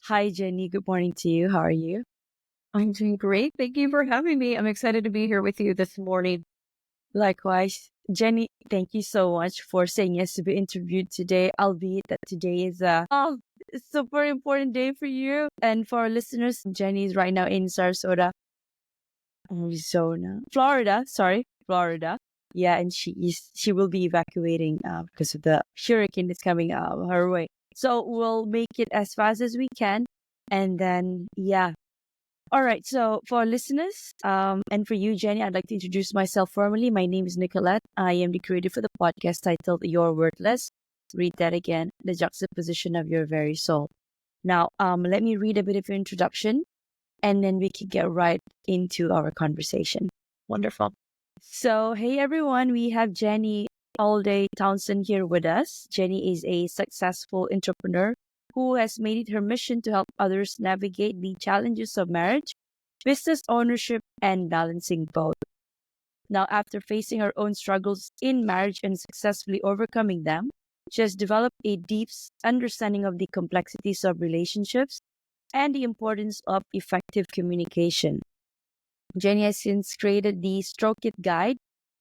Hi, Jenny. Good morning to you. How are you? I'm doing great. Thank you for having me. I'm excited to be here with you this morning. Likewise. Jenny, thank you so much for saying yes to be interviewed today, albeit that today is a super important day for you. And for our listeners, Jenny is right now in Sarasota, Arizona, Florida. Sorry, Florida. Yeah, and she will be evacuating because of the hurricane that's coming her way. So we'll make it as fast as we can. And then, yeah. All right. So for our listeners, and for you, Jenny, I'd like to introduce myself formally. My name is Nicolette. I am the creator for the podcast titled You're Worthless. Read that again. The juxtaposition of your very soul. Now, let me read a bit of introduction, and then we can get right into our conversation. Wonderful. So, hey everyone, we have Jenny Alday Townsend here with us. Jenny is a successful entrepreneur who has made it her mission to help others navigate the challenges of marriage, business ownership, and balancing both. Now, after facing her own struggles in marriage and successfully overcoming them, she has developed a deep understanding of the complexities of relationships and the importance of effective communication. Jenny has since created the Stroke It Guide,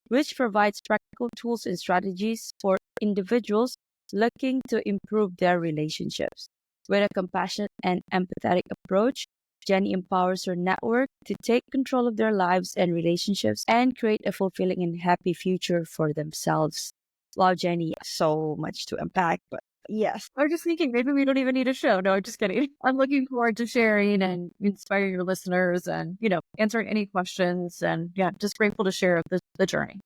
which provides practical tools and strategies for individuals looking to improve their relationships. With a compassionate and empathetic approach, Jenny empowers her network to take control of their lives and relationships and create a fulfilling and happy future for themselves. Wow, Jenny, so much to unpack, but yes. I was just thinking maybe we don't even need a show. No, I'm just kidding. I'm looking forward to sharing and inspiring your listeners and, answering any questions. And yeah, just grateful to share the journey.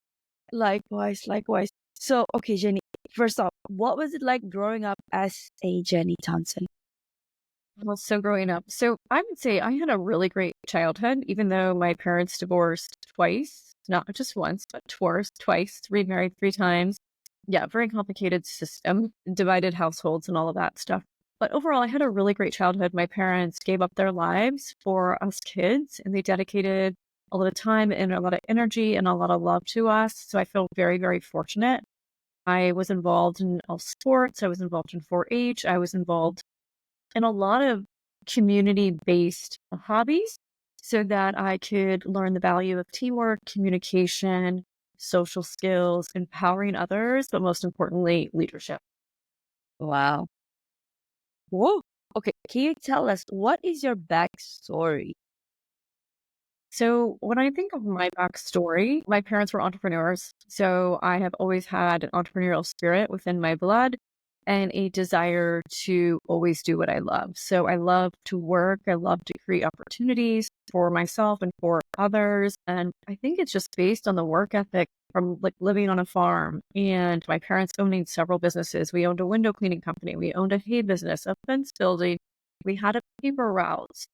Likewise, likewise. So, okay, Jenny, first off, what was it like growing up as a Jenny Townsend? Well, so growing up. So I would say I had a really great childhood, even though my parents divorced twice, not just once, but twice, remarried three times. Yeah, very complicated system, divided households and all of that stuff. But overall, I had a really great childhood. My parents gave up their lives for us kids, and they dedicated a lot of time and a lot of energy and a lot of love to us. So I feel very, very fortunate. I was involved in all sports. I was involved in 4-H. I was involved in a lot of community-based hobbies so that I could learn the value of teamwork, communication, social skills, empowering others, but most importantly, leadership. Wow. Whoa. Okay, can you tell us what is your backstory? So when I think of my backstory, my parents were entrepreneurs. So I have always had an entrepreneurial spirit within my blood and a desire to always do what I love. So I love to work. I love to create opportunities for myself and for others. And I think it's just based on the work ethic from like living on a farm and my parents owning several businesses. We owned a window cleaning company. We owned a hay business, a fence building. We had a paper route.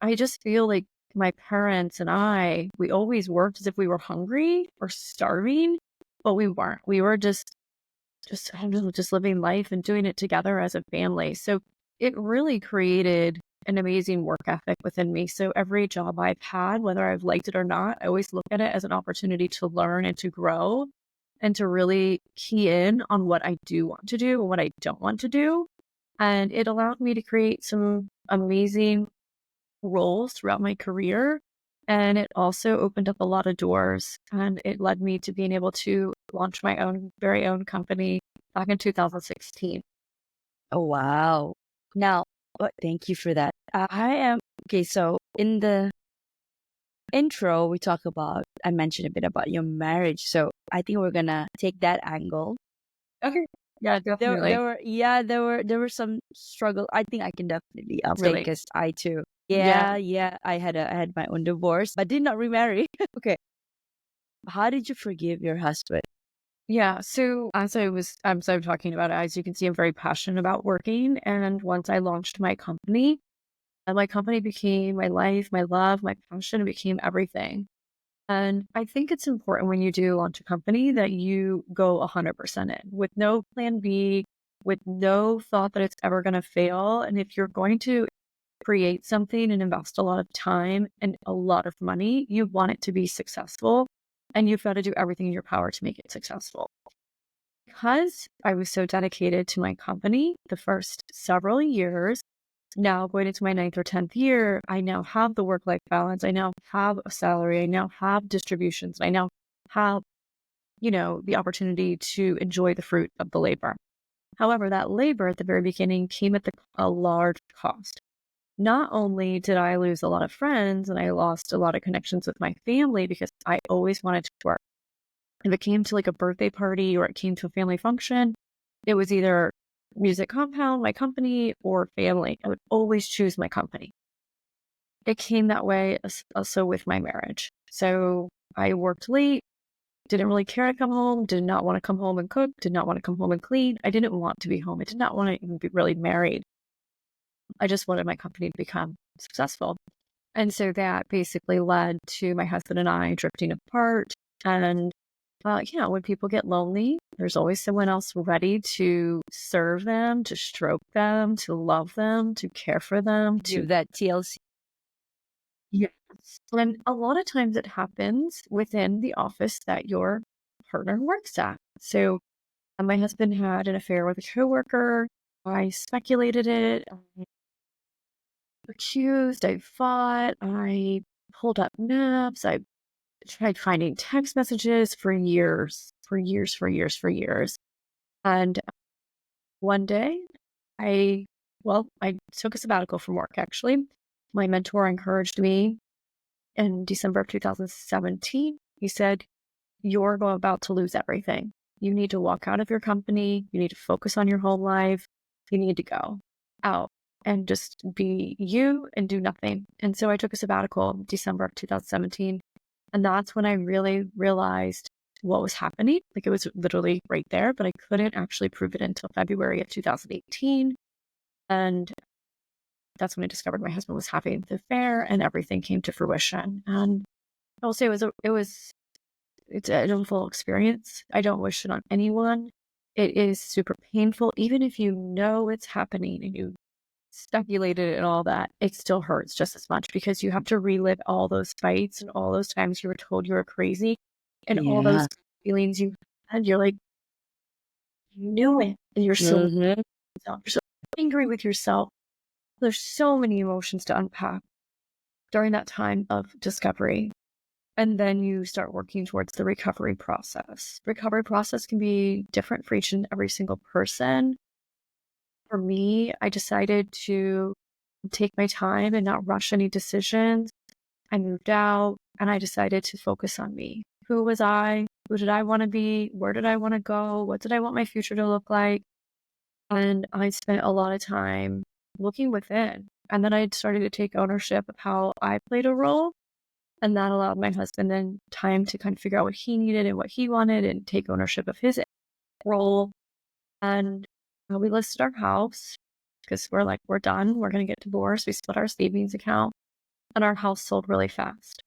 I just feel like my parents and we always worked as if we were hungry or starving, but we weren't. We were just I don't know, just living life and doing it together as a family. So it really created an amazing work ethic within me. So every job I've had, whether I've liked it or not, I always look at it as an opportunity to learn and to grow and to really key in on what I do want to do and what I don't want to do. And it allowed me to create some amazing roles throughout my career. And it also opened up a lot of doors and it led me to being able to launch my very own company back in 2016. Oh, wow. Now, thank you for that. I am okay. So, in the intro, I mentioned a bit about your marriage. So, I think we're gonna take that angle. Okay. Yeah, definitely. There were some struggle. I think I can definitely update Really. because I too. Yeah. Yeah. I had my own divorce, but did not remarry. Okay. How did you forgive your husband? Yeah. So as I was talking about, as you can see, I'm very passionate about working. And once I launched my company became my life, my love, my passion. It became everything. And I think it's important when you do launch a company that you go 100% in with no plan B, with no thought that it's ever going to fail. And if you're going to create something and invest a lot of time and a lot of money, you want it to be successful and you've got to do everything in your power to make it successful. Because I was so dedicated to my company the first several years, Now going into my ninth or 10th year, I now have the work-life balance. I now have a salary. I now have distributions. I now have, the opportunity to enjoy the fruit of the labor. However, that labor at the very beginning came at a large cost. Not only did I lose a lot of friends and I lost a lot of connections with my family because I always wanted to work. If it came to like a birthday party or it came to a family function, it was either music compound, my company, or family. I would always choose my company. It came that way also with my marriage. So I worked late, didn't really care to come home, did not want to come home and cook, did not want to come home and clean. I didn't want to be home. I did not want to even be really married. I just wanted my company to become successful. And so that basically led to my husband and I drifting apart. And, when people get lonely, there's always someone else ready to serve them, to stroke them, to love them, to care for them, Give that TLC. yes. And a lot of times it happens within the office that your partner works at. So my husband had an affair with a coworker. I speculated it. I accused. I fought. I pulled up maps. I tried finding text messages for years, for years, for years, for years. And one day I took a sabbatical from work actually. My mentor encouraged me in December of 2017. He said, "You're about to lose everything. You need to walk out of your company. You need to focus on your home life. You need to go out and just be you and do nothing." And so I took a sabbatical in December of 2017. And that's when I really realized what was happening. Like it was literally right there, but I couldn't actually prove it until February of 2018. And that's when I discovered my husband was having the affair and everything came to fruition. And I will say it's an awful experience. I don't wish it on anyone. It is super painful. Even if you know it's happening and you speculated and all that, it still hurts just as much because you have to relive all those fights and all those times you were told you were crazy and all those Yeah. feelings you had. You're like, you knew it. And Mm-hmm. you're so angry with yourself. There's so many emotions to unpack during that time of discovery. And then you start working towards the recovery process. Recovery process can be different for each and every single person. For me, I decided to take my time and not rush any decisions. I moved out and I decided to focus on me. Who was I? Who did I want to be? Where did I want to go? What did I want my future to look like? And I spent a lot of time looking within. And then I started to take ownership of how I played a role. And that allowed my husband then time to kind of figure out what he needed and what he wanted and take ownership of his role. And we listed our house because we're like, we're done. We're going to get divorced. We split our savings account and our house sold really fast.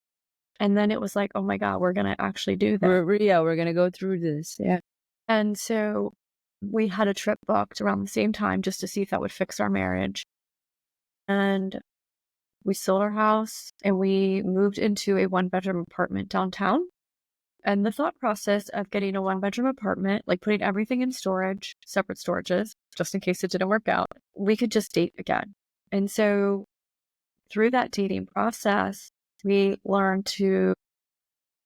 And then it was like, oh my God, we're going to actually do this. We're gonna go through this. Yeah. And so we had a trip booked around the same time just to see if that would fix our marriage. And we sold our house and we moved into a 1-bedroom apartment downtown. And the thought process of getting a 1-bedroom apartment, like putting everything in storage, separate storages, just in case it didn't work out, we could just date again. And so through that dating process, we learned to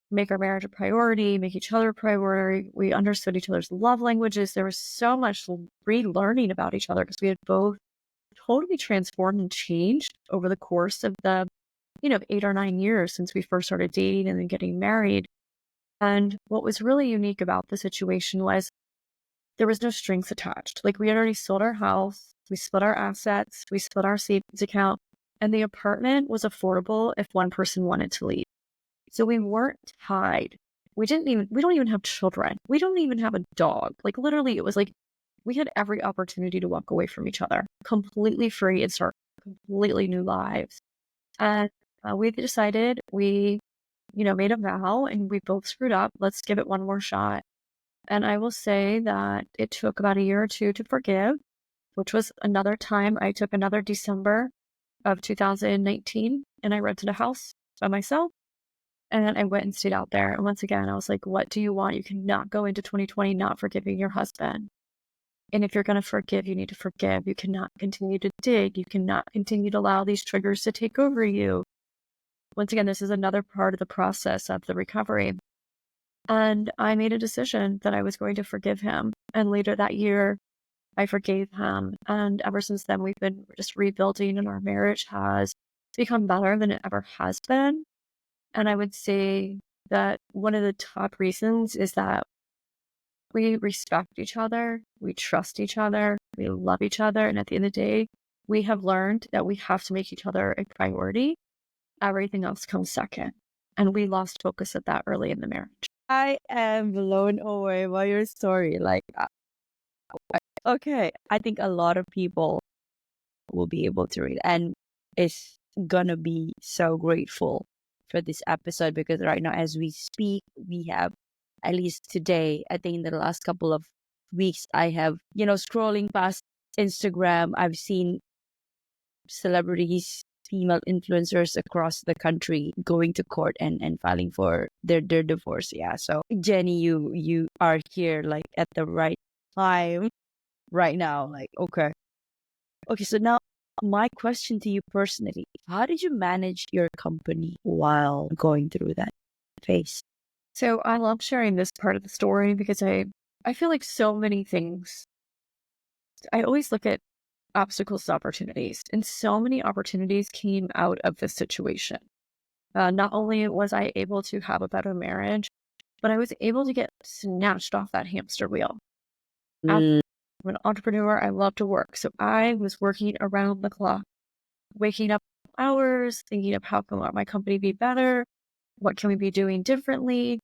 make our marriage a priority, make each other a priority. We understood each other's love languages. There was so much relearning about each other because we had both totally transformed and changed over the course of the, 8 or 9 years since we first started dating and then getting married. And what was really unique about the situation was there was no strings attached. Like we had already sold our house, we split our assets, we split our savings account, and the apartment was affordable if one person wanted to leave. So we weren't tied. We don't even have children. We don't even have a dog. Like literally it was like we had every opportunity to walk away from each other completely free and start completely new lives. And we decided made a vow and we both screwed up. Let's give it one more shot. And I will say that it took about a year or two to forgive, which was another time I took another December of 2019 and I rented a house by myself. And I went and stayed out there. And once again, I was like, what do you want? You cannot go into 2020 not forgiving your husband. And if you're going to forgive, you need to forgive. You cannot continue to dig. You cannot continue to allow these triggers to take over you. Once again, this is another part of the process of the recovery. And I made a decision that I was going to forgive him. And later that year, I forgave him. And ever since then, we've been just rebuilding, and our marriage has become better than it ever has been. And I would say that one of the top reasons is that we respect each other, we trust each other, we love each other. And at the end of the day, we have learned that we have to make each other a priority. Everything else comes second. And we lost focus of that early in the marriage. I am blown away by your story. Okay, I think a lot of people will be able to read and is gonna be so grateful for this episode, because right now as we speak, we have, at least today, I think in the last couple of weeks, I have, scrolling past Instagram, I've seen celebrities, female influencers across the country going to court and filing for their divorce. Yeah. So Jenny, you are here like at the right time right now. Like, okay. Okay, so now my question to you personally, how did you manage your company while going through that phase? So I love sharing this part of the story because I feel like so many things, I always look at obstacles to opportunities, and so many opportunities came out of this situation. Not only was I able to have a better marriage, but I was able to get snatched off that hamster wheel. As Mm, an entrepreneur, I love to work. So I was working around the clock, waking up hours, thinking of how can my company be better? What can we be doing differently?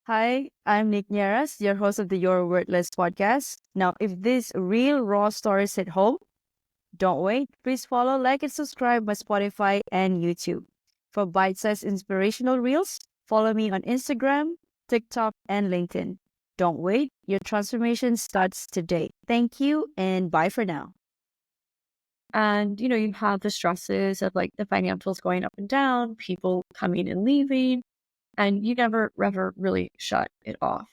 Hi, I'm Nick Nieras, your host of the Your Wordless podcast. Now, if this real raw stories hit home, don't wait. Please follow, like, and subscribe my Spotify and YouTube. For bite-sized inspirational reels, follow me on Instagram, TikTok, and LinkedIn. Don't wait. Your transformation starts today. Thank you, and bye for now. And, you have the stresses of like the financials going up and down, people coming and leaving, and you never ever really shut it off.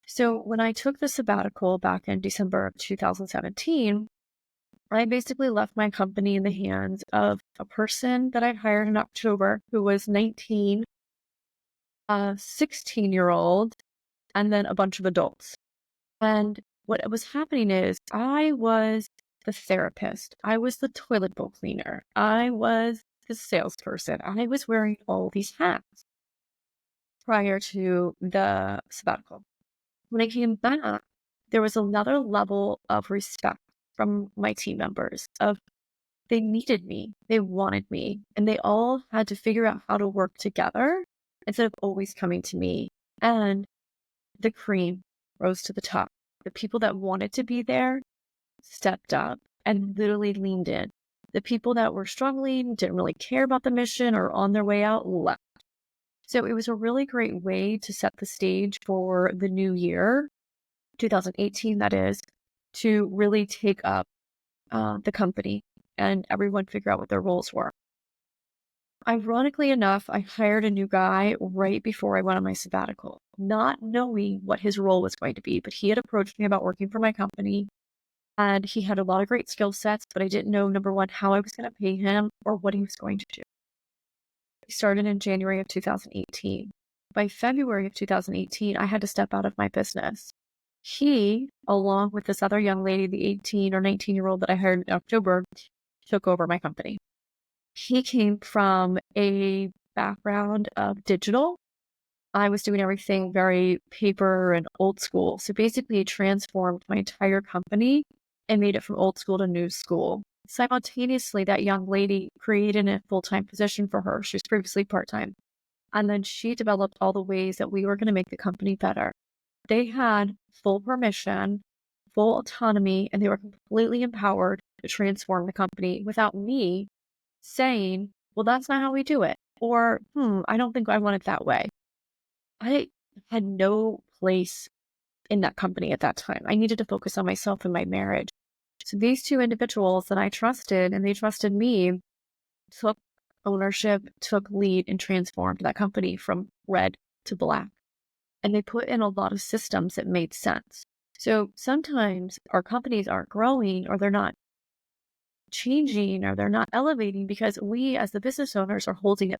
So when I took the sabbatical back in December of 2017, I basically left my company in the hands of a person that I hired in October who was 19, a 16-year-old, and then a bunch of adults. And what was happening is I was the therapist. I was the toilet bowl cleaner. I was the salesperson. I was wearing all these hats prior to the sabbatical. When I came back, there was another level of respect from my team members of they needed me, they wanted me, and they all had to figure out how to work together instead of always coming to me. And the cream rose to the top. The people that wanted to be there stepped up and literally leaned in. The people that were struggling, didn't really care about the mission or on their way out, left. So it was a really great way to set the stage for the new year, 2018, that is, to really take up the company and everyone figure out what their roles were. Ironically enough, I hired a new guy right before I went on my sabbatical, not knowing what his role was going to be, but he had approached me about working for my company. And he had a lot of great skill sets, but I didn't know, number one, how I was going to pay him or what he was going to do. He started in January of 2018. By February of 2018, I had to step out of my business. He, along with this other young lady, the 18 or 19-year-old that I hired in October, took over my company. He came from a background of digital. I was doing everything very paper and old school. So basically, it transformed my entire company and made it from old school to new school. Simultaneously, that young lady created a full-time position for her. She was previously part-time. And then she developed all the ways that we were going to make the company better. They had full permission, full autonomy, and they were completely empowered to transform the company without me saying, well, that's not how we do it. Or, I don't think I want it that way. I had no place in that company at that time. I needed to focus on myself and my marriage. So these two individuals that I trusted and they trusted me took ownership, took lead, and transformed that company from red to black. And they put in a lot of systems that made sense. So sometimes our companies aren't growing or they're not changing or they're not elevating because we as the business owners are holding it.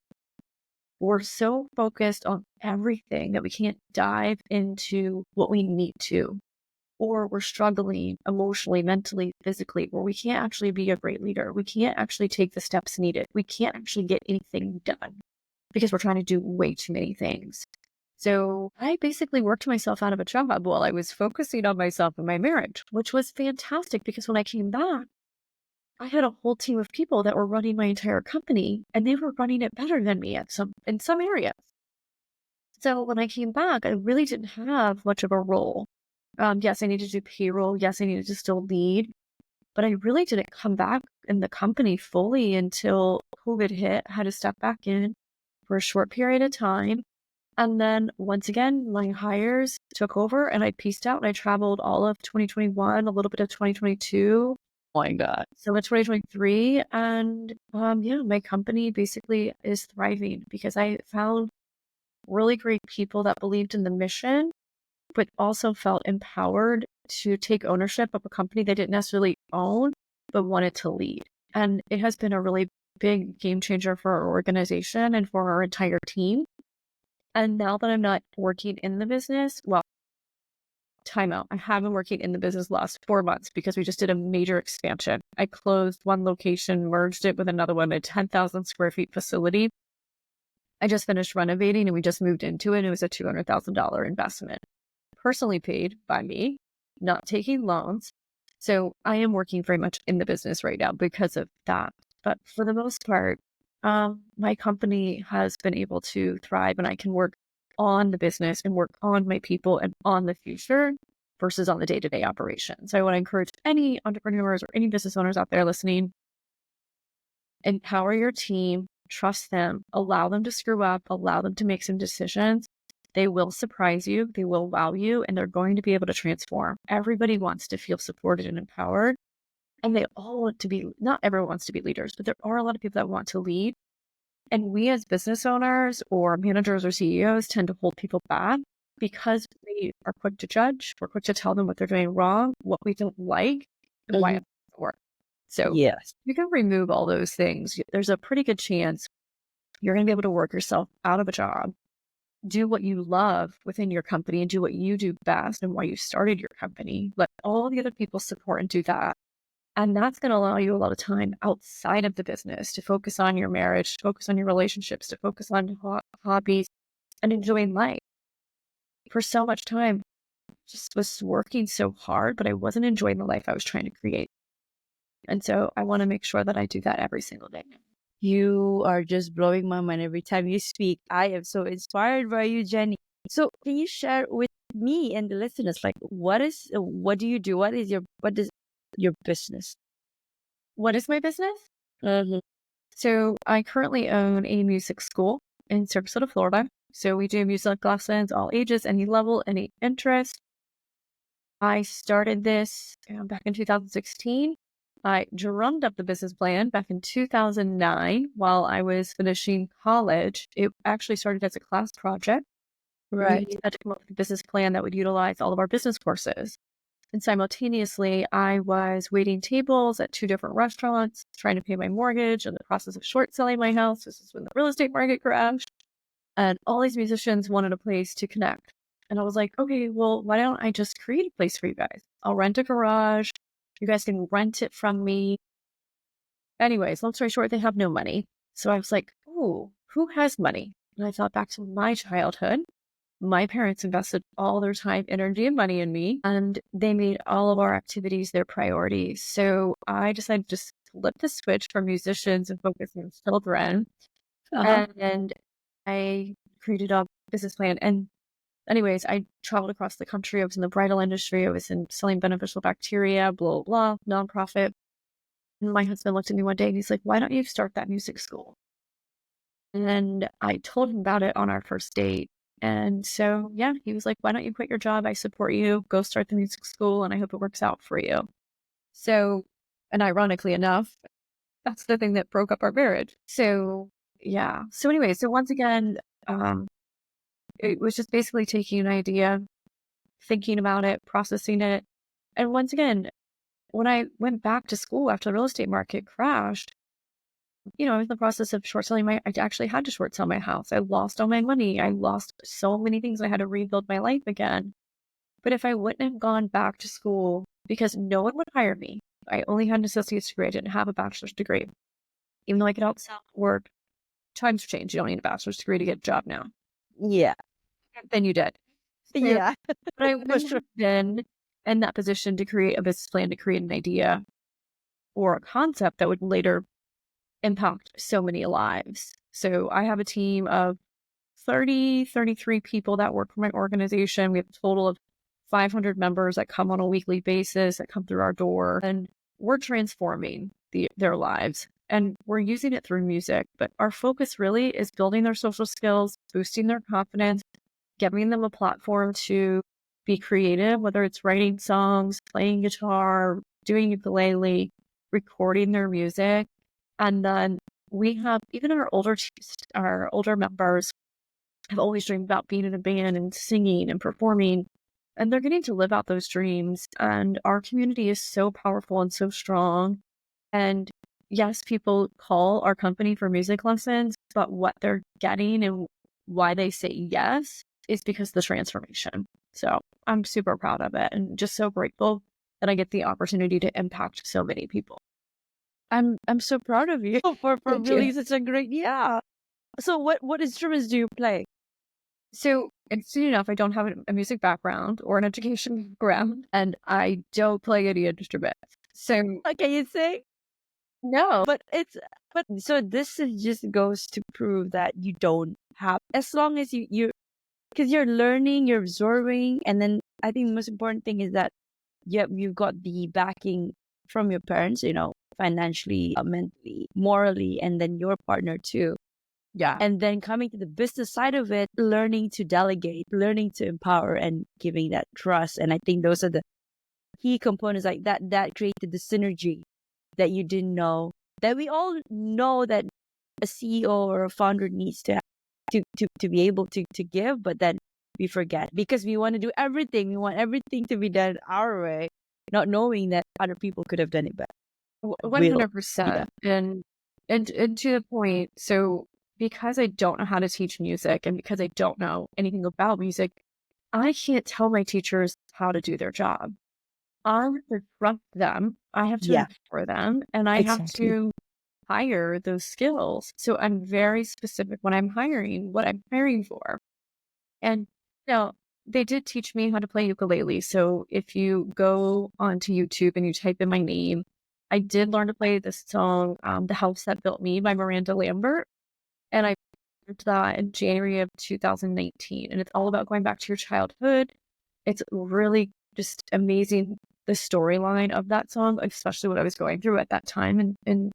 We're so focused on everything that we can't dive into what we need to, or we're struggling emotionally, mentally, physically, where we can't actually be a great leader. We can't actually take the steps needed. We can't actually get anything done because we're trying to do way too many things. So I basically worked myself out of a job while I was focusing on myself and my marriage, which was fantastic because when I came back, I had a whole team of people that were running my entire company and they were running it better than me in some areas. So when I came back, I really didn't have much of a role. Yes, I needed to do payroll. Yes, I needed to still lead, but I really didn't come back in the company fully until COVID hit. I had to step back in for a short period of time. And then once again, my hires took over and I pieced out and I traveled all of 2021, a little bit of 2022. My God. So in 2023, and yeah, my company basically is thriving because I found really great people that believed in the mission, but also felt empowered to take ownership of a company they didn't necessarily own, but wanted to lead. And it has been a really big game changer for our organization and for our entire team. And now that I'm not working in the business, well, timeout. I have been working in the business the last 4 months because we just did a major expansion. I closed one location, merged it with another one, a 10,000 square feet facility. I just finished renovating and we just moved into it. It was a $200,000 investment, personally paid by me, not taking loans. So I am working very much in the business right now because of that. But for the most part, my company has been able to thrive and I can work on the business and work on my people and on the future versus on the day-to-day operations. So I want to encourage any entrepreneurs or any business owners out there listening, empower your team, trust them, allow them to screw up, allow them to make some decisions. They will surprise you, they will wow you, and they're going to be able to transform. Everybody wants to feel supported and empowered. And they all want to be, not everyone wants to be leaders, but there are a lot of people that want to lead. And we as business owners or managers or CEOs tend to hold people back because we are quick to judge. We're quick to tell them what they're doing wrong, what we don't like, and why Mhm. it doesn't work. So Yes. you can remove all those things. There's a pretty good chance you're going to be able to work yourself out of a job, do what you love within your company and do what you do best and why you started your company. Let all the other people support and do that. And that's going to allow you a lot of time outside of the business to focus on your marriage, to focus on your relationships, to focus on hobbies and enjoying life. For so much time, just was working so hard, but I wasn't enjoying the life I was trying to create. And so I want to make sure that I do that every single day. You are just blowing my mind every time you speak. I am so inspired by you, Jenny. So, can you share with me and the listeners, like, what do you do? What is your business? What is my business? Mm-hmm. So I currently own a music school in Sarasota, Florida. So we do music lessons, all ages, any level, any interest. I started this back in 2016. I drummed up the business plan back in 2009 while I was finishing college. It actually started as a class project. Right. We had to come up with a business plan that would utilize all of our business courses. And simultaneously, I was waiting tables at two different restaurants, trying to pay my mortgage, in the process of short selling my house. This is when the real estate market crashed. And all these musicians wanted a place to connect. And I was like, okay, well, why don't I just create a place for you guys? I'll rent a garage. You guys can rent it from me. Anyways, long story short, they have no money. So I was like, ooh, who has money? And I thought back to my childhood. My parents invested all their time, energy, and money in me, and they made all of our activities their priorities. So I decided to just flip the switch from musicians and focus on children. Uh-huh. And I created a business plan. And anyways, I traveled across the country. I was in the bridal industry. I was in selling beneficial bacteria, blah, blah, blah, nonprofit. And my husband looked at me one day and he's like, why don't you start that music school? And I told him about it on our first date. And so, yeah, he was like, why don't you quit your job? I support you. Go start the music school and I hope it works out for you. So, and ironically enough, that's the thing that broke up our marriage. So, yeah. So, anyway, so once again, it was just basically taking an idea, thinking about it, processing it. And once again, when I went back to school after the real estate market crashed, I was in the process of short selling I actually had to short sell my house. I lost all my money. I lost so many things. I had to rebuild my life again. But if I wouldn't have gone back to school, because no one would hire me, I only had an associate's degree. I didn't have a bachelor's degree. Even though I could outsell work, times have changed. You don't need a bachelor's degree to get a job now. Yeah. Then you did. So, Yeah. but I For wouldn't sure. have been in that position to create a business plan, to create an idea or a concept that would later impact so many lives. So I have a team of 33 people that work for my organization. We have a total of 500 members that come on a weekly basis that come through our door, and we're transforming their lives. And we're using it through music, but our focus really is building their social skills, boosting their confidence, giving them a platform to be creative, whether it's writing songs, playing guitar, doing ukulele, recording their music. And then we have even our older members have always dreamed about being in a band and singing and performing, and they're getting to live out those dreams. And our community is so powerful and so strong. And yes, people call our company for music lessons, but what they're getting and why they say yes is because of the transformation. So I'm super proud of it and just so grateful that I get the opportunity to impact so many people. I'm so proud of you for Thank you. really such a great, yeah. So what instruments do you play? So, interesting enough, I don't have a music background or an education background, and I don't play any instrument. So, Can you sing? no. But it's but so this is just goes to prove that you don't have, as long as you because you're learning, you're absorbing, and then I think the most important thing is that you've got the backing from your parents, financially, mentally, morally, and then your partner too. Yeah. And then coming to the business side of it, learning to delegate, learning to empower, and giving that trust. And I think those are the key components like that created the synergy that you didn't know, that we all know that a CEO or a founder needs to have to be able to give, but then we forget because we want to do everything. We want everything to be done our way, not knowing that other people could have done it better. Will. Yeah. 100%. And to the point, so because I don't know how to teach music and because I don't know anything about music, I can't tell my teachers how to do their job. I have to trust them. I have to Yeah, empower them, and I have exactly. to hire those skills. So I'm very specific when I'm hiring, what I'm hiring for. And they did teach me how to play ukulele. So if you go onto YouTube and you type in my name, I did learn to play this song, "The House That Built Me" by Miranda Lambert. And I learned that in January of 2019. And it's all about going back to your childhood. It's really just amazing, the storyline of that song, especially what I was going through at that time. And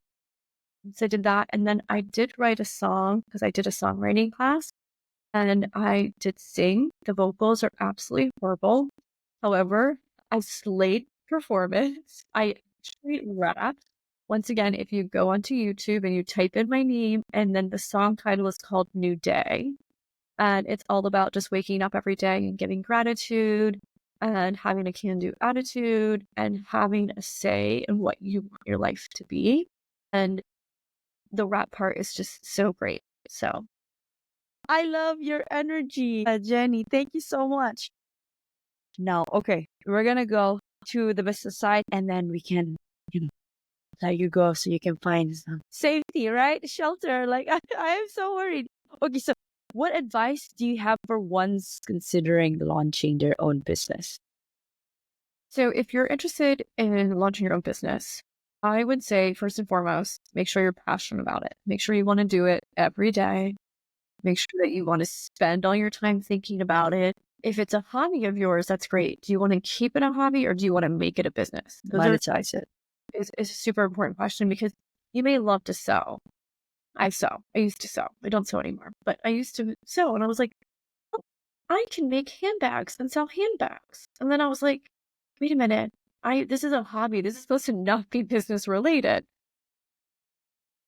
so I did that. And then I did write a song because I did a songwriting class and I did sing. The vocals are absolutely horrible. However, I slayed performance. I actually rapped. Once again, if you go onto YouTube and you type in my name, and then the song title is called New Day. And it's all about just waking up every day and giving gratitude and having a can do attitude and having a say in what you want your life to be. And the rap part is just so great. So, I love your energy, Jenny. Thank you so much. Now, okay, we're gonna go to the business side, and then we can, you know, let you go so you can find some safety, right? Shelter. Like I am so worried. Okay, so what advice do you have for ones considering launching their own business? so if you're interested in launching your own business, I would say first and foremost, make sure you're passionate about it. Make sure you want to do it every day. Make sure that you want to spend all your time thinking about it. If it's a hobby of yours, that's great. Do you want to keep it a hobby or do you want to make it a business? Those are Monetize it. is a super important question because you may love to sew. I sew. I used to sew. I don't sew anymore, but I used to sew, and I was like, "Oh, I can make handbags and sell handbags." And then I was like, "Wait a minute. I This is a hobby. This is supposed to not be business related."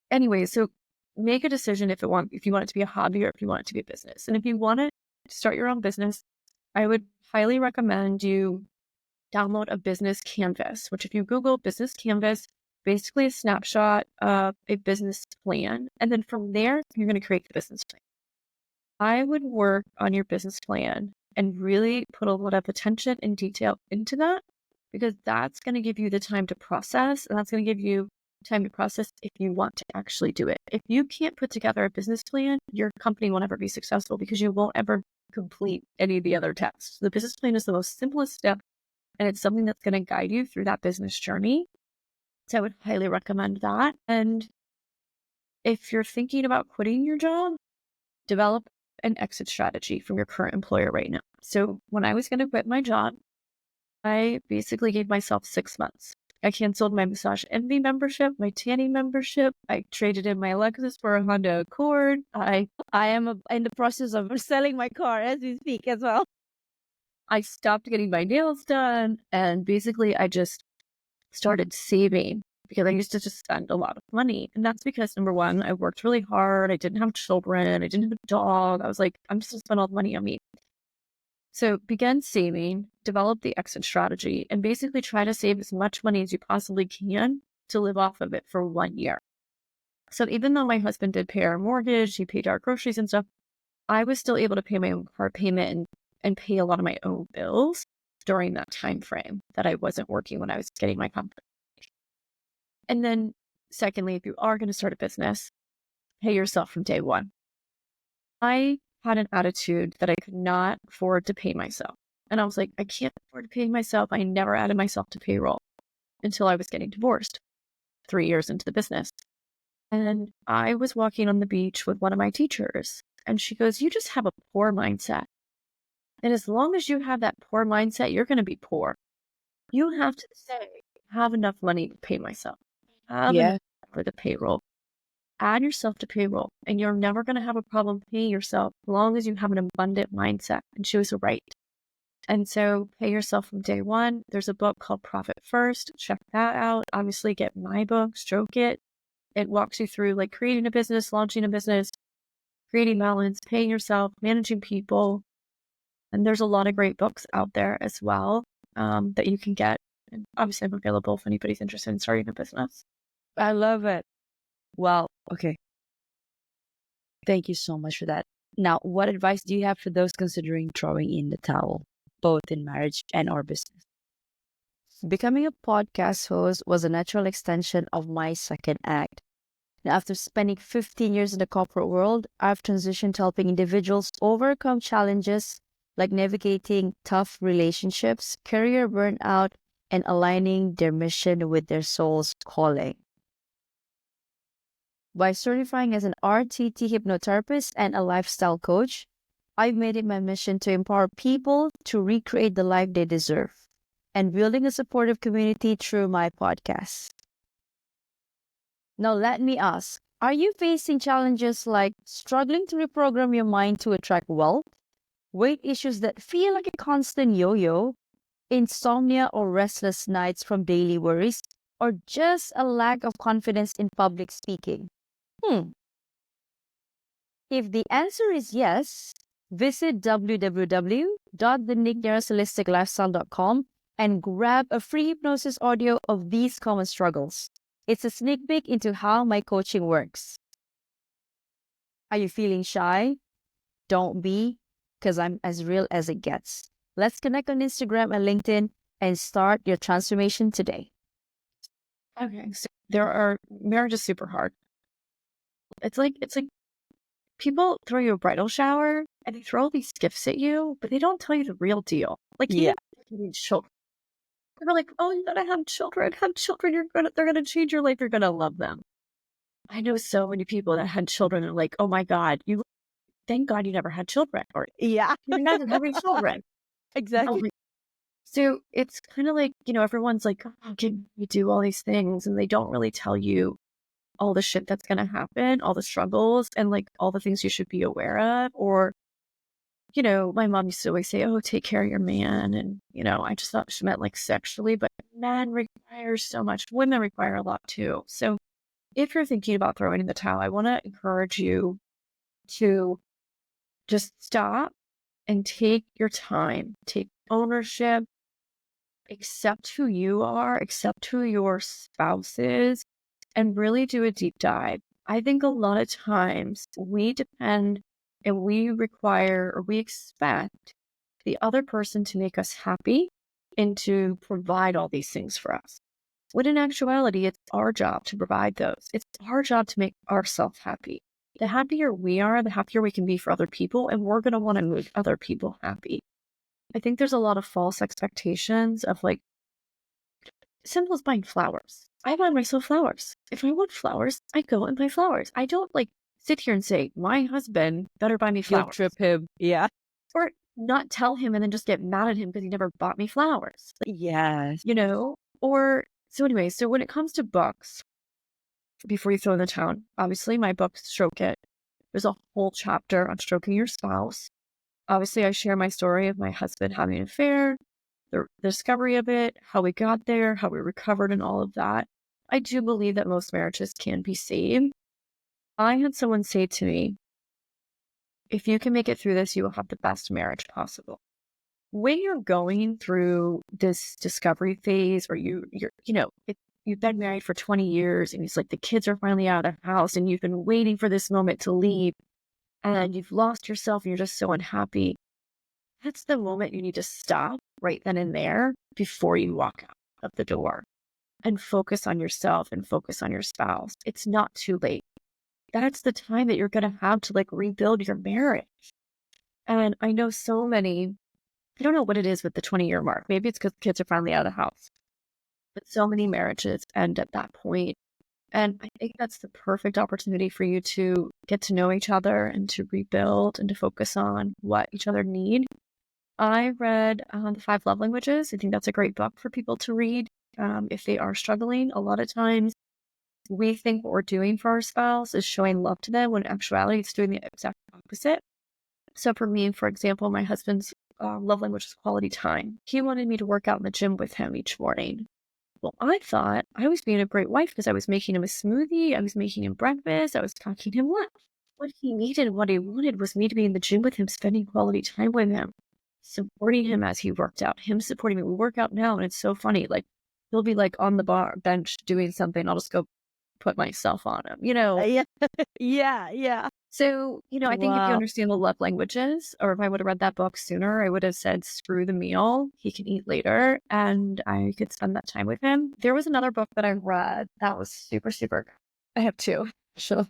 Anyway, so make a decision if you want it to be a hobby or if you want it to be a business. And if you want to start your own business, I would highly recommend you download a business canvas, which if you Google business canvas, basically a snapshot of a business plan. And then from there, you're going to create the business plan. I would work on your business plan and really put a lot of attention and detail into that because that's going to give you the time to process and that's going to give you time to process if you want to actually do it. If you can't put together a business plan, your company will never be successful because you won't ever complete any of the other tasks. The business plan is the most simplest step and it's something that's going to guide you through that business journey. So I would highly recommend that. And if you're thinking about quitting your job, develop an exit strategy from your current employer right now. So when I was going to quit my job, I basically gave myself 6 months. I canceled my Massage Envy membership, my tanning membership. I traded in my Lexus for a Honda Accord. I am in the process of selling my car as we speak as well. I stopped getting my nails done. And basically, I just started saving because I used to just spend a lot of money. And that's because, number one, I worked really hard. I didn't have children. I didn't have a dog. I was like, I'm just going to spend all the money on me. So begin saving, develop the exit strategy, and basically try to save as much money as you possibly can to live off of it for 1 year. So even though my husband did pay our mortgage, he paid our groceries and stuff, I was still able to pay my own car payment and pay a lot of my own bills during that time frame that I wasn't working when I was getting my company. And then secondly, if you are going to start a business, pay yourself from day one. I had an attitude that I could not afford to pay myself. And I was like, I can't afford to pay myself. I never added myself to payroll until I was getting divorced 3 years into the business. And I was walking on the beach with one of my teachers, and she goes, you just have a poor mindset. And as long as you have that poor mindset, you're going to be poor. You have to say, have enough money to pay myself, have enough Yeah. for the payroll. Add yourself to payroll, and you're never going to have a problem paying yourself as long as you have an abundant mindset. And she was right. And so pay yourself from day one. There's a book called Profit First. Check that out. Obviously, get my book, Stroke It. It walks you through like creating a business, launching a business, creating balance, paying yourself, managing people. And there's a lot of great books out there as well that you can get. And obviously, I'm available if anybody's interested in starting a business. I love it. Well, okay. Thank you so much for that. Now, what advice do you have for those considering throwing in the towel, both in marriage and or business? Becoming a podcast host was a natural extension of my second act. And after spending 15 years in the corporate world, I've transitioned to helping individuals overcome challenges like navigating tough relationships, career burnout, and aligning their mission with their soul's calling. By certifying as an RTT hypnotherapist and a lifestyle coach, I've made it my mission to empower people to recreate the life they deserve and building a supportive community through my podcast. Now, let me ask, are you facing challenges like struggling to reprogram your mind to attract wealth, weight issues that feel like a constant yo-yo, insomnia or restless nights from daily worries, or just a lack of confidence in public speaking? If the answer is yes, visit www.thenicknearholisticlifestyle.com and grab a free hypnosis audio of these common struggles. It's a sneak peek into how my coaching works. Are you feeling shy? Don't be, because I'm as real as it gets. Let's connect on Instagram and LinkedIn and start your transformation today. Okay. So marriage is super hard. It's like people throw you a bridal shower and they throw all these gifts at you, but they don't tell you the real deal. Like Yeah. you need children. They're like, oh, you gotta have children. Have children. They're gonna change your life. You're gonna love them. I know so many people that had children and are like, oh my God, thank God you never had children. Or Yeah, you're not having children. exactly. So it's kind of like, everyone's like, oh, can you do all these things? And they don't really tell you all the shit that's going to happen, all the struggles and like all the things you should be aware of. Or, my mom used to always say, oh, take care of your man. And, I just thought she meant like sexually, but men require so much. Women require a lot too. So if you're thinking about throwing in the towel, I want to encourage you to just stop and take your time, take ownership, accept who you are, accept who your spouse is, and really do a deep dive. I think a lot of times we depend and we require or we expect the other person to make us happy and to provide all these things for us. When in actuality, it's our job to provide those. It's our job to make ourselves happy. The happier we are, the happier we can be for other people, and we're going to want to make other people happy. I think there's a lot of false expectations of like, simple as buying flowers. I buy myself flowers. If I want flowers, I go and buy flowers. I don't like sit here and say, my husband better buy me Guilt flowers. trip him. Yeah. Or not tell him and then just get mad at him because he never bought me flowers. Yes. Or so anyway, so when it comes to books, before you throw in the town, obviously my book, Stroke It. There's a whole chapter on stroking your spouse. Obviously, I share my story of my husband having an affair, the discovery of it, how we got there, how we recovered, and all of that. I do believe that most marriages can be saved. I had someone say to me, if you can make it through this, you will have the best marriage possible. When you're going through this discovery phase, or if you've been married for 20 years and it's like the kids are finally out of the house and you've been waiting for this moment to leave and you've lost yourself and you're just so unhappy, that's the moment you need to stop right then and there before you walk out of the door and focus on yourself and focus on your spouse. It's not too late. That's the time that you're going to have to like rebuild your marriage. And I know so many, I don't know what it is with the 20-year mark. Maybe it's because kids are finally out of the house. But so many marriages end at that point. And I think that's the perfect opportunity for you to get to know each other and to rebuild and to focus on what each other need. I read The Five Love Languages. I think that's a great book for people to read if they are struggling. A lot of times we think what we're doing for our spouse is showing love to them when in actuality it's doing the exact opposite. So for me, for example, my husband's love language is quality time. He wanted me to work out in the gym with him each morning. Well, I thought I was being a great wife because I was making him a smoothie, I was making him breakfast, I was cooking him lunch. What he needed and what he wanted was me to be in the gym with him, spending quality time with him, supporting him as he worked out, him supporting me. We work out now, and it's so funny. Like, he'll be like on the bar bench doing something. I'll just go put myself on him. Yeah. Yeah. Yeah. So, I think if you Wow. understand the love languages, or if I would have read that book sooner, I would have said, screw the meal. He can eat later, and I could spend that time with him. There was another book that I read that was super, super good. I have two, so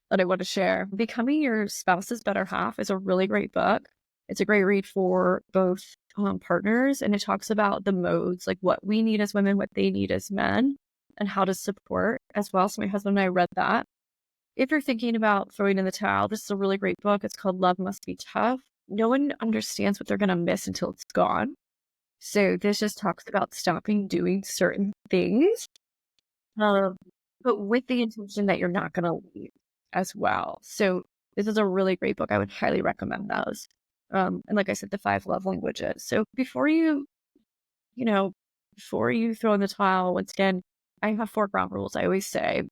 that I want to share. Becoming Your Spouse's Better Half is a really great book. It's a great read for both partners, and it talks about the modes, like what we need as women, what they need as men, and how to support as well. So my husband and I read that. If you're thinking about throwing in the towel, this is a really great book. It's called Love Must Be Tough. No one understands what they're going to miss until it's gone. So this just talks about stopping doing certain things, but with the intention that you're not going to leave as well. So this is a really great book. I would highly recommend those. And like I said, the five love languages. So you know, before you throw in the towel, once again, I have 4 ground rules. I always say,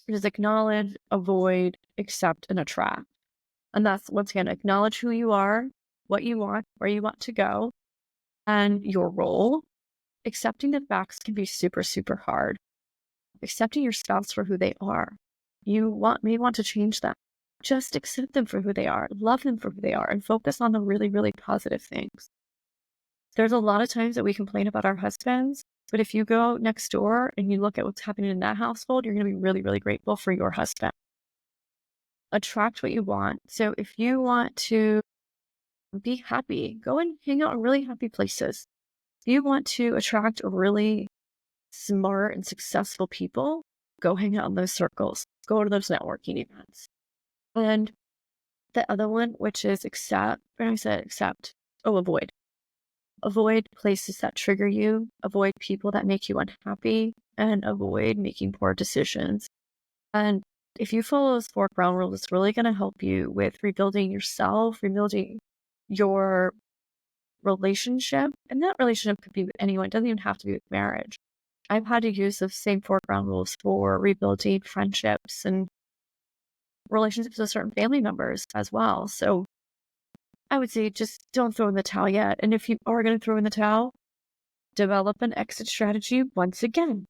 it is acknowledge, avoid, accept, and attract. And that's, once again, acknowledge who you are, what you want, where you want to go, and your role. Accepting the facts can be super, super hard. Accepting your spouse for who they are. May want to change them. Just accept them for who they are, love them for who they are, and focus on the really, really positive things. There's a lot of times that we complain about our husbands, but if you go next door and you look at what's happening in that household, you're going to be really, really grateful for your husband. Attract what you want. So if you want to be happy, go and hang out in really happy places. If you want to attract really smart and successful people, go hang out in those circles. Go to those networking events. And the other one, which is accept, when I said accept, avoid. Avoid places that trigger you, avoid people that make you unhappy, and avoid making poor decisions. And if you follow those 4 ground rules, it's really going to help you with rebuilding yourself, rebuilding your relationship. And that relationship could be with anyone. It doesn't even have to be with marriage. I've had to use the same 4 ground rules for rebuilding friendships and relationships with certain family members as well. So I would say just don't throw in the towel yet. And if you are going to throw in the towel, develop an exit strategy once again.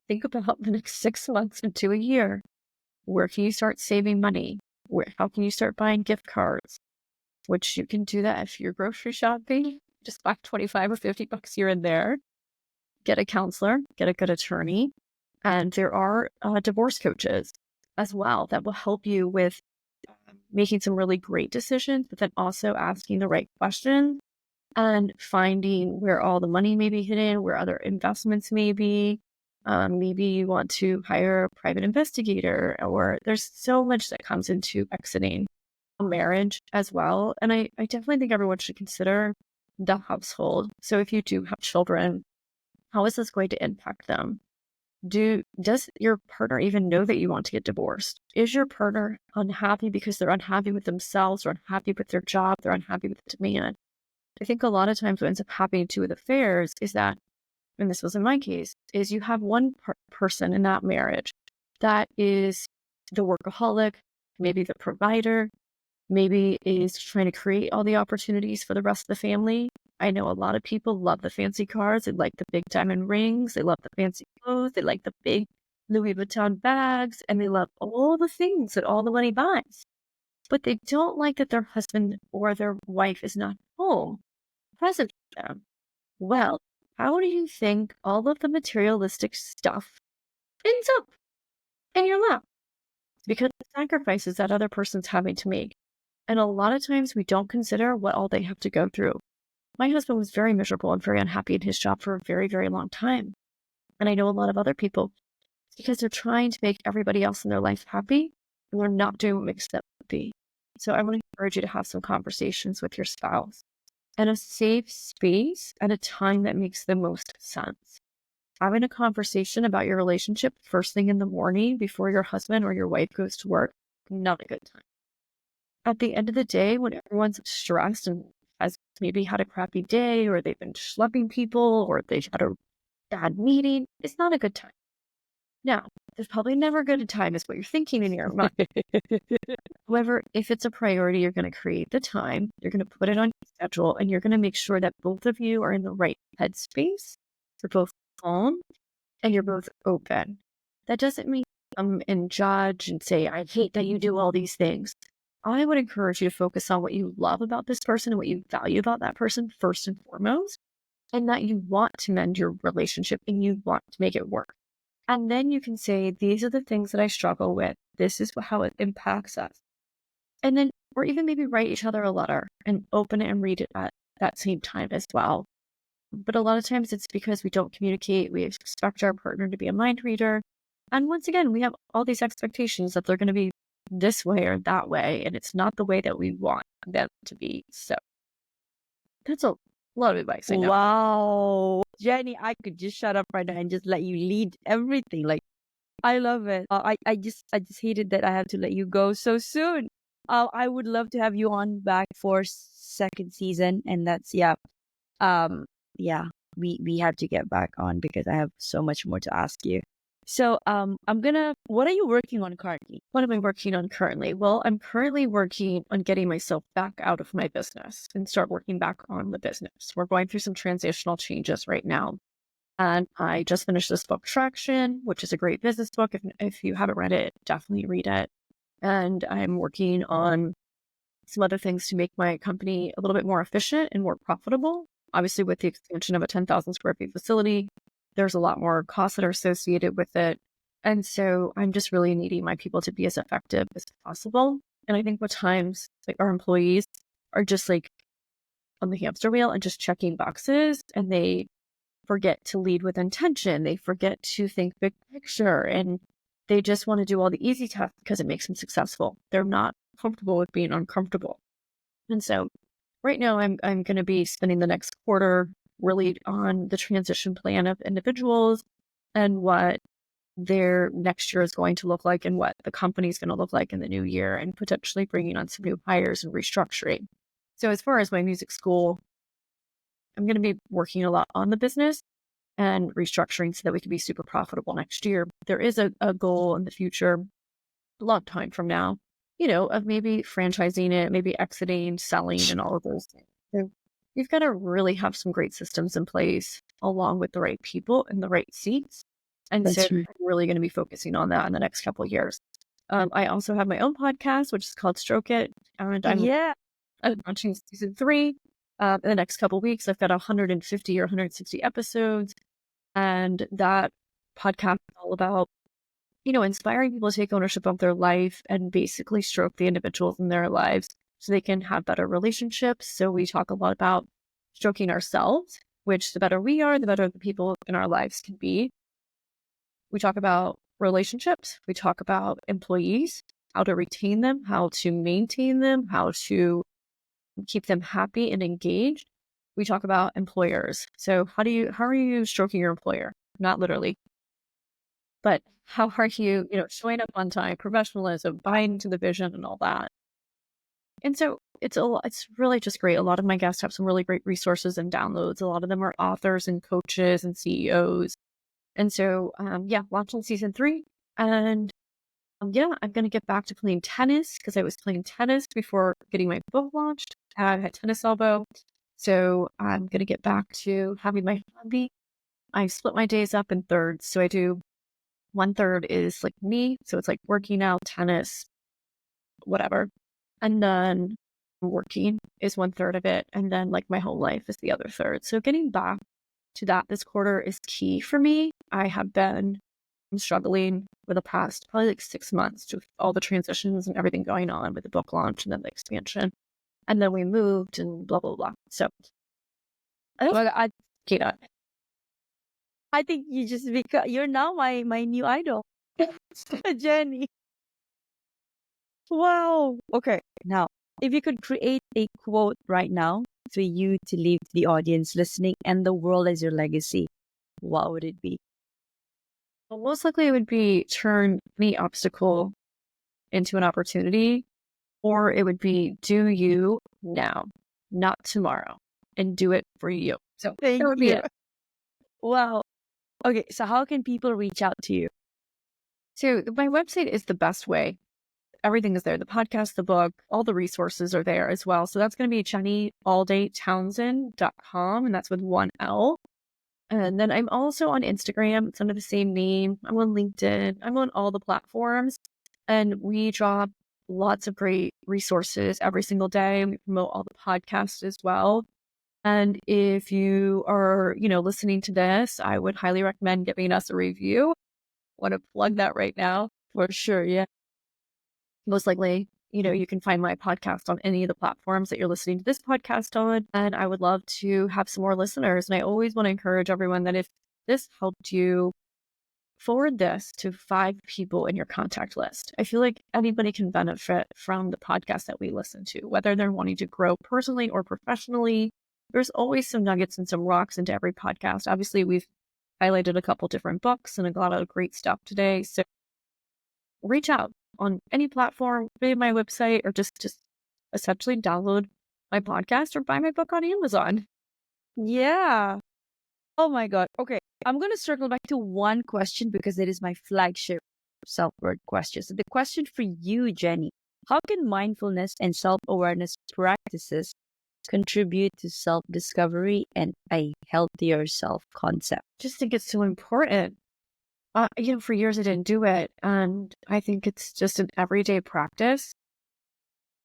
Think about the next 6 months into a year. Where can you start saving money? How can you start buying gift cards? Which you can do that if you're grocery shopping. Just buy 25 or $50 here and there. Get a counselor, get a good attorney. And there are divorce coaches as well that will help you with making some really great decisions, but then also asking the right questions and finding where all the money may be hidden, where other investments may be. Maybe you want to hire a private investigator, or there's so much that comes into exiting a marriage as well. And I definitely think everyone should consider the household. So if you do have children, how is this going to impact them? Does your partner even know that you want to get divorced? Is your partner unhappy because they're unhappy with themselves or unhappy with their job? They're unhappy with the demand. I think a lot of times what ends up happening to with affairs is that, and this was in my case, is you have one person in that marriage that is the workaholic, maybe the provider, maybe is trying to create all the opportunities for the rest of the family. I know a lot of people love the fancy cars. They like the big diamond rings. They love the fancy clothes. They like the big Louis Vuitton bags. And they love all the things that all the money buys. But they don't like that their husband or their wife is not home, present with them. Well, how do you think all of the materialistic stuff ends up in your lap? Because of the sacrifices that other person's having to make. And a lot of times we don't consider what all they have to go through. My husband was very miserable and very unhappy in his job for a very, very long time. And I know a lot of other people, it's because they're trying to make everybody else in their life happy and they're not doing what makes them happy. So I want to encourage you to have some conversations with your spouse and a safe space at a time that makes the most sense. Having a conversation about your relationship first thing in the morning before your husband or your wife goes to work, not a good time. At the end of the day, when everyone's stressed and has maybe had a crappy day, or they've been schlepping people, or they've had a bad meeting, it's not a good time. Now, there's probably never a good time is what you're thinking in your mind. However, if it's a priority, you're going to create the time, you're going to put it on your schedule, and you're going to make sure that both of you are in the right headspace. You're both calm and you're both open. That doesn't mean come and judge and say, I hate that you do all these things. I would encourage you to focus on what you love about this person and what you value about that person first and foremost, and that you want to mend your relationship and you want to make it work. And then you can say, these are the things that I struggle with. This is how it impacts us. And then, or even maybe write each other a letter and open it and read it at that same time as well. But a lot of times it's because we don't communicate. We expect our partner to be a mind reader. And once again, we have all these expectations that they're going to be this way or that way, and it's not the way that we want them to be. So that's a lot of advice, I know. Wow. Jenny, I could just shut up right now and just let you lead everything. Like, I love it. I just hated that I have to let you go so soon. I would love to have you on back for second season, and that's yeah, we have to get back on because I have so much more to ask you. So what are you working on currently? What am I working on currently? Well, I'm currently working on getting myself back out of my business and start working back on the business. We're going through some transitional changes right now. And I just finished this book, Traction, which is a great business book. If you haven't read it, definitely read it. And I'm working on some other things to make my company a little bit more efficient and more profitable. Obviously, with the expansion of a 10,000 square feet facility, there's a lot more costs that are associated with it. And so I'm just really needing my people to be as effective as possible. And I think what times like our employees are just like on the hamster wheel and just checking boxes, and they forget to lead with intention. They forget to think big picture, and they just want to do all the easy stuff because it makes them successful. They're not comfortable with being uncomfortable. And so right now I'm going to be spending the next quarter really on the transition plan of individuals and what their next year is going to look like and what the company is going to look like in the new year, and potentially bringing on some new hires and restructuring. So as far as my music school, I'm going to be working a lot on the business and restructuring so that we can be super profitable next year. There is a goal in the future, a long time from now, of maybe franchising it, maybe exiting, selling, and all of those things. So you've got to really have some great systems in place along with the right people in the right seats. And so That's right. I'm really going to be focusing on that in the next couple of years. I also have my own podcast, which is called Stroke It, and Yeah, I'm launching season 3 in the next couple of weeks. I've got 150 or 160 episodes, and that podcast is all about inspiring people to take ownership of their life and basically stroke the individuals in their lives so they can have better relationships. So we talk a lot about stroking ourselves, which the better we are, the better the people in our lives can be. We talk about relationships. We talk about employees, how to retain them, how to maintain them, how to keep them happy and engaged. We talk about employers. So how are you stroking your employer? Not literally, but how are you, showing up on time, professionalism, buying into the vision and all that. And so it's really just great. A lot of my guests have some really great resources and downloads. A lot of them are authors and coaches and CEOs. And so, yeah, launching season 3. And yeah, I'm going to get back to playing tennis because I was playing tennis before getting my book launched. I had tennis elbow. So I'm going to get back to having my hobby. I split my days up in thirds. So I do 1/3 is like me. So it's like working out, tennis, whatever. And then working is 1/3 of it. And then like my whole life is the other third. So getting back to that this quarter is key for me. I have been struggling for the past probably like 6 months with all the transitions and everything going on with the book launch and then the expansion. And then we moved and blah, blah, blah. So I don't well, get it. I think you just become you're now my new idol, Jenny. Wow. Okay, now if you could create a quote right now for you to leave the audience listening and the world as your legacy, what would it be? Well, most likely it would be turn any obstacle into an opportunity, or it would be do you now, not tomorrow, and do it for you. So that Thank would be you. it. Wow. Okay, so how can people reach out to you? So my website is the best way. Everything is there. The podcast, the book, all the resources are there as well. So that's going to be JennyAldayTownsend.com, and that's with 1 L. And then I'm also on Instagram. It's under the same name. I'm on LinkedIn. I'm on all the platforms. And we drop lots of great resources every single day. We promote all the podcasts as well. And if you are, listening to this, I would highly recommend giving us a review. Want to plug that right now. For sure, yeah. Most likely, you can find my podcast on any of the platforms that you're listening to this podcast on. And I would love to have some more listeners. And I always want to encourage everyone that if this helped you, forward this to 5 people in your contact list. I feel like anybody can benefit from the podcast that we listen to, whether they're wanting to grow personally or professionally. There's always some nuggets and some rocks into every podcast. Obviously, we've highlighted a couple different books and a lot of great stuff today. So reach out on any platform, maybe my website, or just essentially download my podcast or buy my book on Amazon. Yeah. Oh my God. Okay. I'm going to circle back to one question because it is my flagship self-worth question. So the question for you, Jenny, how can mindfulness and self-awareness practices contribute to self-discovery and a healthier self-concept? Just think it's so important. For years I didn't do it, and I think it's just an everyday practice.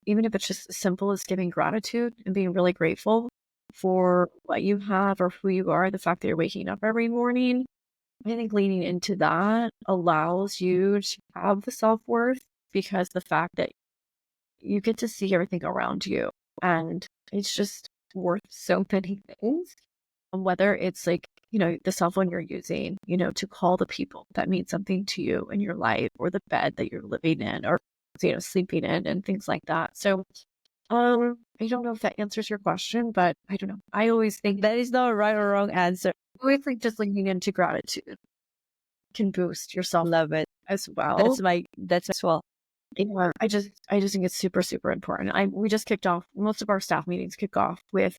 Even if it's just as simple as giving gratitude and being really grateful for what you have or who you are, the fact that you're waking up every morning. I think leaning into that allows you to have the self-worth because the fact that you get to see everything around you and it's just worth so many things. Whether it's like, the cell phone you're using, to call the people that mean something to you in your life or the bed that you're living in or, sleeping in and things like that. So, I don't know if that answers your question, but I don't know. I always think That is not a right or wrong answer. I always think just leaning into gratitude can boost yourself Love it. as well. That's as well. Yeah, I just think it's super, super important. We just kicked off, most of our staff meetings kick off with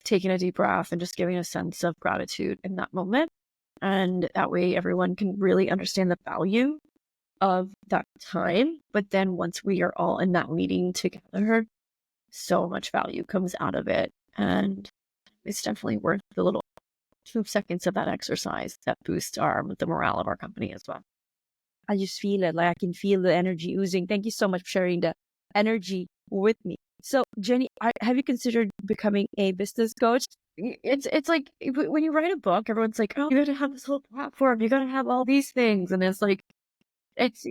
taking a deep breath and just giving a sense of gratitude in that moment. And that way everyone can really understand the value of that time. But then once we are all in that meeting together, so much value comes out of it. And it's definitely worth the little 2 seconds of that exercise that boosts the morale of our company as well. I just feel it. Like I can feel the energy oozing. Thank you so much for sharing the energy with me. So, Jenny, have you considered becoming a business coach? It's like when you write a book, everyone's like, "Oh, you got to have this whole platform. You got to have all these things," and it's like, it's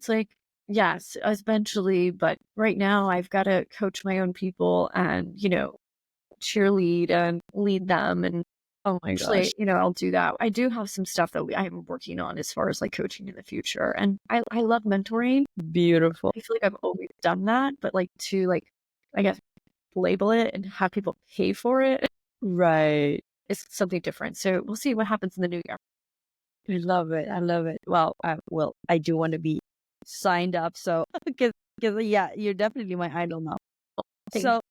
like, yes, eventually, but right now I've got to coach my own people and cheerlead and lead them, and Oh my gosh. actually, I'll do that. I do have some stuff that I'm working on as far as like coaching in the future, and I love mentoring. Beautiful. I feel like I've always done that, but like to like, I guess, label it and have people pay for it Right. is something different. So we'll see what happens in the new year. I love it. I love it. Well, I do want to be signed up. So, because yeah, you're definitely my idol now. Thank So,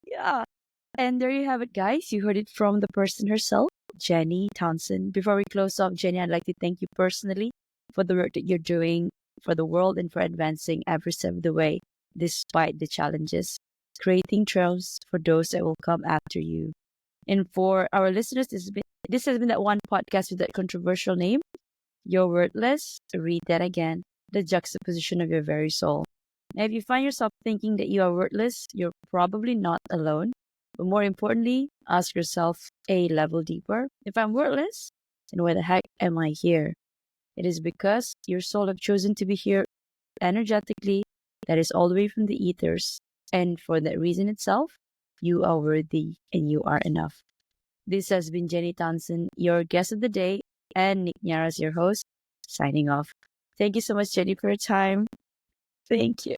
yeah. And there you have it, guys. You heard it from the person herself, Jenny Townsend. Before we close off, Jenny, I'd like to thank you personally for the work that you're doing for the world and for advancing every step of the way, despite the challenges, creating trails for those that will come after you. And for our listeners, this has been that one podcast with that controversial name, You're Worthless. Read that again. The juxtaposition of your very soul. Now, if you find yourself thinking that you are worthless, you're probably not alone. But more importantly, ask yourself a level deeper. If I'm worthless, then why the heck am I here? It is because your soul have chosen to be here energetically, that is all the way from the ethers. And for that reason itself, you are worthy and you are enough. This has been Jenny Townsend, your guest of the day, and Nick Nyaras, your host, signing off. Thank you so much, Jenny, for your time. Thank you.